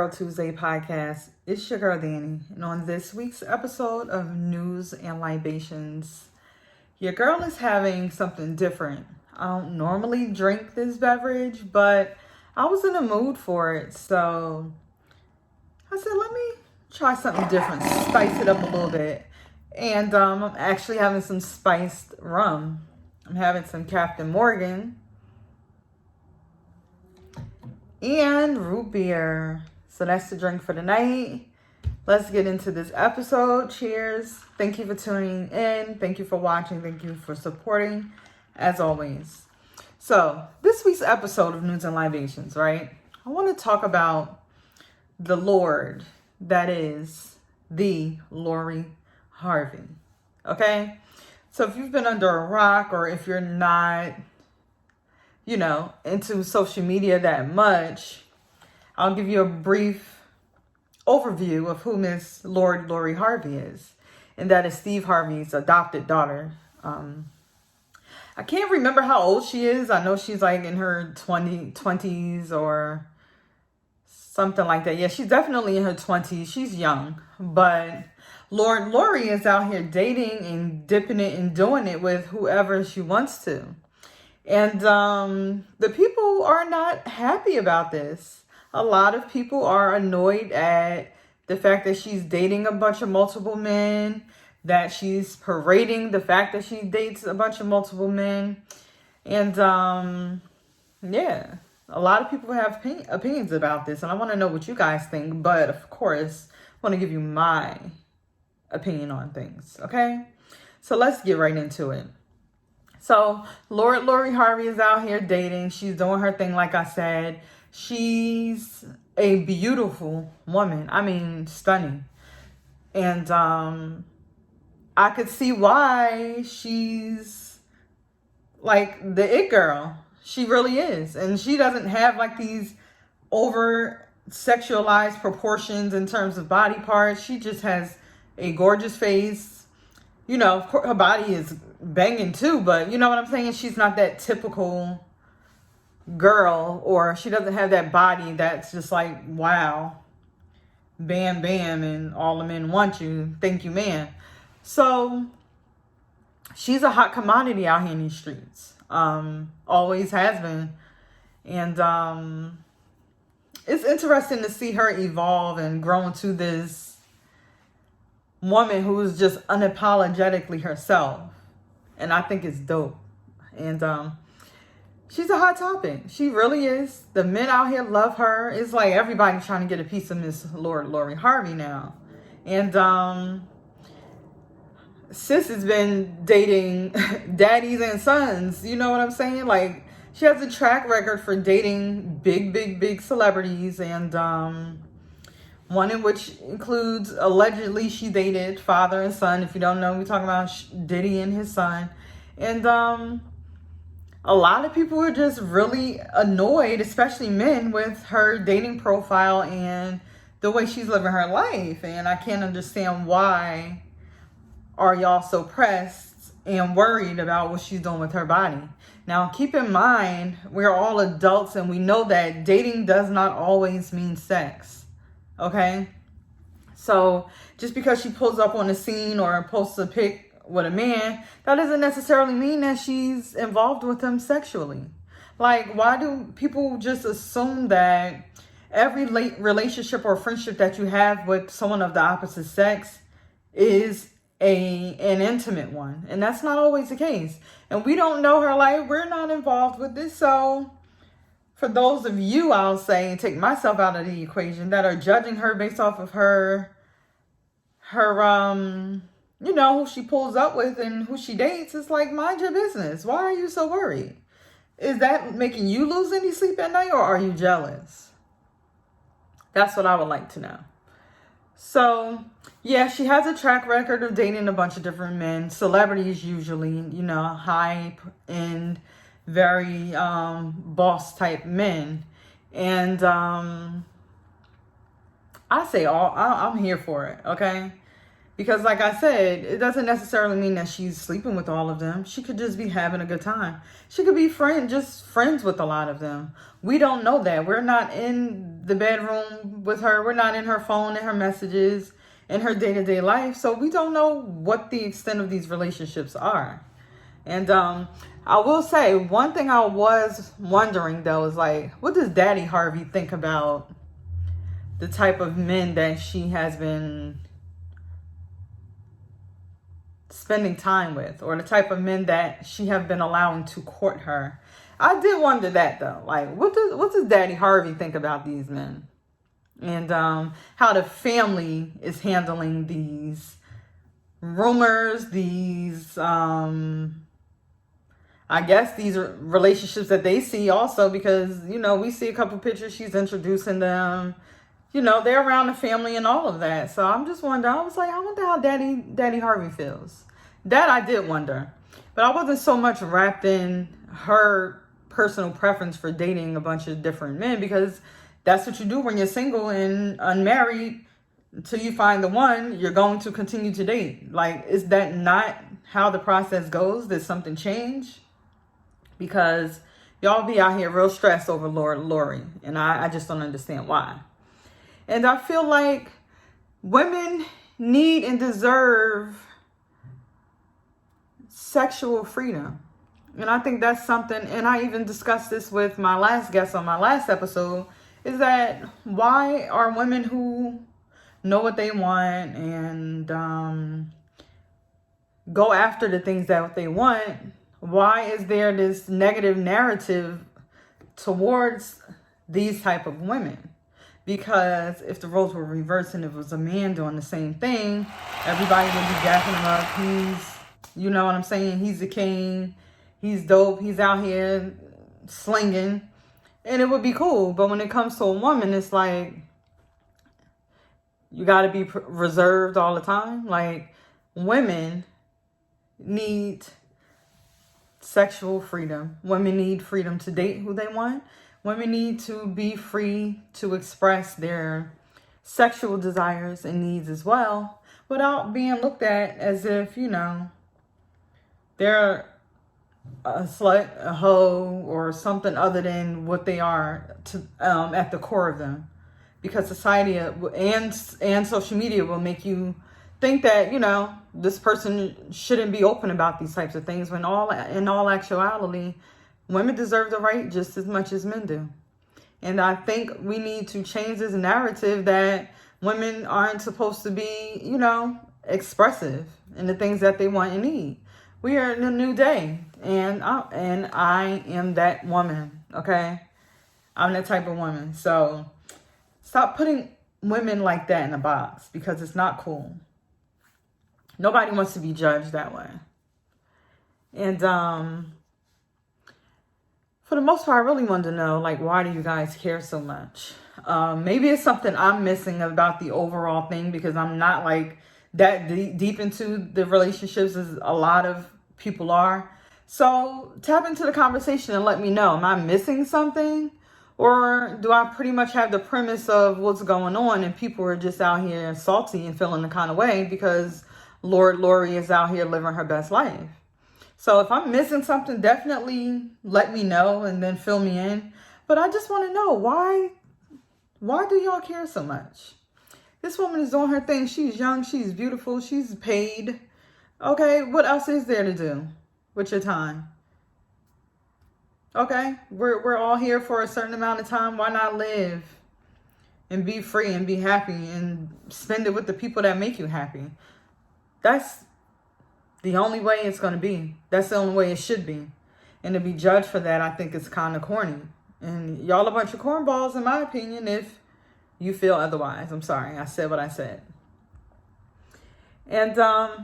Girl Tuesday podcast. It's your girl Danny, and on this week's episode of News and Libations, your girl is having something different. I don't normally drink this beverage, but I was in the mood for it, so I said, let me try something different, spice it up a little bit. And I'm actually having some spiced rum. I'm having some Captain Morgan and root beer. So that's the drink for the night. Let's get into this episode. Cheers. Thank you for tuning in. Thank you for watching. Thank you for supporting, as always. So this week's episode of News and Libations, right? I want to talk about the Lord that is the Lori Harvey. Okay? So if you've been under a rock, or if you're not into social media that much, I'll give you a brief overview of who Miss Lori Harvey is. And that is Steve Harvey's adopted daughter. I can't remember how old she is. I know she's like in her 20s or something like that. Yeah, she's definitely in her 20s. She's young. But Lori is out here dating and dipping it and doing it with whoever she wants to. And the people are not happy about this. A lot of people are annoyed at the fact that she's dating a bunch of multiple men, that she's parading the fact that she dates a bunch of multiple men. And yeah, a lot of people have opinions about this, and I want to know what you guys think. But of course, I want to give you my opinion on things, okay? So let's get right into it. So Lori Harvey is out here dating. She's doing her thing, like I said. She's a beautiful woman. I mean, stunning. And I could see why she's like the it girl. She really is. And she doesn't have like these over sexualized proportions in terms of body parts. She just has a gorgeous face. Of course, her body is banging too, but you know what I'm saying? She's not that typical girl, or she doesn't have that body that's just like, wow, bam, bam, and all the men want you. Thank you, man. So she's a hot commodity out here in these streets. Always has been. And it's interesting to see her evolve and grow into this woman who is just unapologetically herself. And I think it's dope. And she's a hot topic. She really is. The men out here love her. It's like everybody's trying to get a piece of Miss Lori Harvey now. And sis has been dating daddies and sons. You know what I'm saying? Like, she has a track record for dating big celebrities. And one in which includes, allegedly, she dated father and son. If you don't know, we're talking about Diddy and his son. And a lot of people are just really annoyed, especially men, with her dating profile and the way she's living her life. And I can't understand why are y'all so pressed and worried about what she's doing with her body. Now, keep in mind, we're all adults and we know that dating does not always mean sex. Okay? So just because she pulls up on the scene or posts a pic with a man, that doesn't necessarily mean that she's involved with him sexually. Like, why do people just assume that every relationship or friendship that you have with someone of the opposite sex is an intimate one? And that's not always the case. And we don't know her life. We're not involved with this. So for those of you, I'll say, take myself out of the equation, that are judging her based off of her who she pulls up with and who she dates, it's like, mind your business. Why are you so worried? Is that making you lose any sleep at night, or are you jealous? That's what I would like to know. So, yeah, she has a track record of dating a bunch of different men, celebrities usually, high-end, very boss type men. And I say I'm here for it, okay? Because like I said, it doesn't necessarily mean that she's sleeping with all of them. She could just be having a good time. She could be friends with a lot of them. We don't know that. We're not in the bedroom with her. We're not in her phone and her messages and her day-to-day life. So we don't know what the extent of these relationships are. And I will say one thing I was wondering though is like, what does Daddy Harvey think about the type of men that she has been spending time with, or the type of men that she have been allowing to court her? I did wonder that though. Like, what does Daddy Harvey think about these men? And how the family is handling these rumors, these I guess these are relationships that they see also, because, you know, we see a couple pictures, she's introducing them, you know, they're around the family and all of that. So I'm just wondering, I was like, I wonder how Daddy Harvey feels. That I did wonder. But I wasn't so much wrapped in her personal preference for dating a bunch of different men, because that's what you do when you're single and unmarried. Until you find the one, you're going to continue to date. Like, is that not how the process goes? Did something change? Because y'all be out here real stressed over Lori. And I just don't understand why. And I feel like women need and deserve sexual freedom. And I think that's something, and I even discussed this with my last guest on my last episode, is that why are women who know what they want and go after the things that they want, why is there this negative narrative towards these type of women? Because if the roles were reversed and it was a man doing the same thing, everybody would be gassing him up. You know what I'm saying? He's the king. He's dope. He's out here slinging. And it would be cool. But when it comes to a woman, it's like, you got to be reserved all the time. Like, women need sexual freedom. Women need freedom to date who they want. Women need to be free to express their sexual desires and needs as well, without being looked at as if, you know, they're a slut, a hoe, or something other than what they are to at the core of them. Because society and social media will make you think that, you know, this person shouldn't be open about these types of things, when in all actuality, women deserve the right just as much as men do. And I think we need to change this narrative that women aren't supposed to be, you know, expressive in the things that they want and need. We are in a new day, and I am that woman, okay? I'm that type of woman. So stop putting women like that in a box, because it's not cool. Nobody wants to be judged that way. And for the most part, I really wanted to know, like, why do you guys care so much? Maybe it's something I'm missing about the overall thing, because I'm not like that deep into the relationships as a lot of people are. So tap into the conversation and let me know. Am I missing something? Or do I pretty much have the premise of what's going on and people are just out here salty and feeling the kind of way because Lori is out here living her best life? So if I'm missing something, definitely let me know and then fill me in. But I just want to know, why do y'all care so much? This woman is doing her thing. She's young. She's beautiful. She's paid. Okay, what else is there to do with your time? Okay, we're all here for a certain amount of time. Why not live and be free and be happy and spend it with the people that make you happy? That's the only way it's going to be. That's the only way it should be. And to be judged for that, I think is kind of corny. And y'all a bunch of cornballs, in my opinion, if you feel otherwise. I'm sorry, I said what I said. And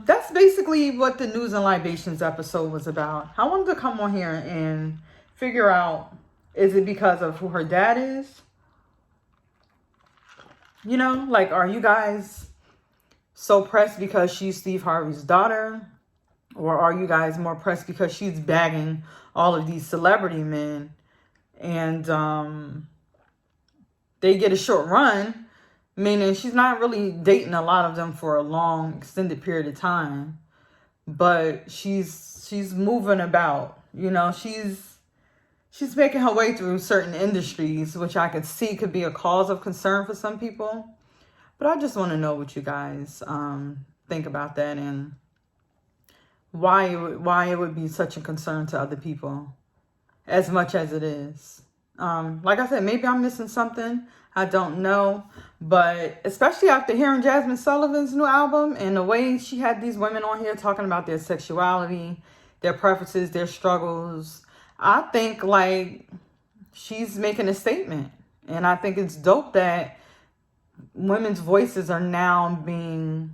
that's basically what the News and Libations episode was about. I wanted to come on here and figure out, is it because of who her dad is? You know, like, are you guys so pressed because she's Steve Harvey's daughter? Or are you guys more pressed because she's bagging all of these celebrity men and they get a short run? Meaning she's not really dating a lot of them for a long, extended period of time. But she's moving about. You know, she's she's making her way through certain industries, which I could see could be a cause of concern for some people. But I just want to know what you guys think about that, and why it would be such a concern to other people as much as it is. Like I said, maybe I'm missing something. I don't know. But especially after hearing Jasmine Sullivan's new album and the way she had these women on here talking about their sexuality, their preferences, their struggles, I think like she's making a statement. And I think it's dope that women's voices are now being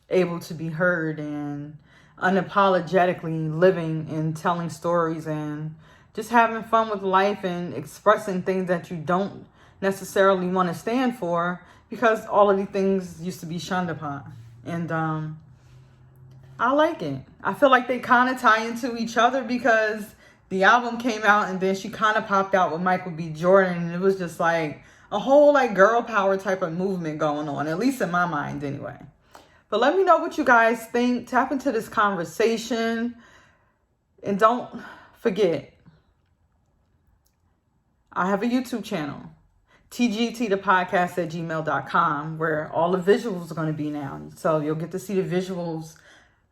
able to be heard and unapologetically living and telling stories and just having fun with life and expressing things that you don't necessarily want to stand for, because all of these things used to be shunned upon. And I like it. I feel like they kind of tie into each other, because the album came out and then she kind of popped out with Michael B. Jordan, and it was just like a whole like girl power type of movement going on, at least in my mind anyway. But let me know what you guys think. Tap into this conversation. And don't forget, I have a YouTube channel, tgtthepodcast@gmail.com, where all the visuals are going to be now. So you'll get to see the visuals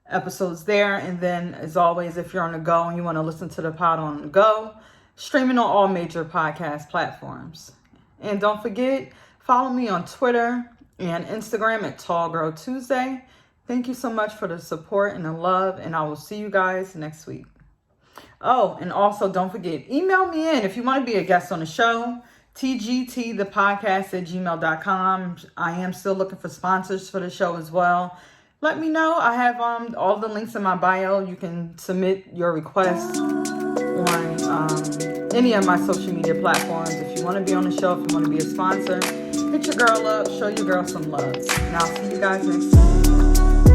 episodes there. And then, as always, if you're on the go and you want to listen to the pod on the go, streaming on all major podcast platforms. And don't forget, follow me on Twitter and Instagram at Tall Girl Tuesday. Thank you so much for the support and the love, and I will see you guys next week. Oh, and also don't forget, email me in if you want to be a guest on the show, tgtthepodcast@gmail.com. I am still looking for sponsors for the show as well. Let me know. I have all the links in my bio. You can submit your requests on any of my social media platforms. If you want to be on the show, if you want to be a sponsor, hit your girl up, show your girl some love. And I'll see you guys next time.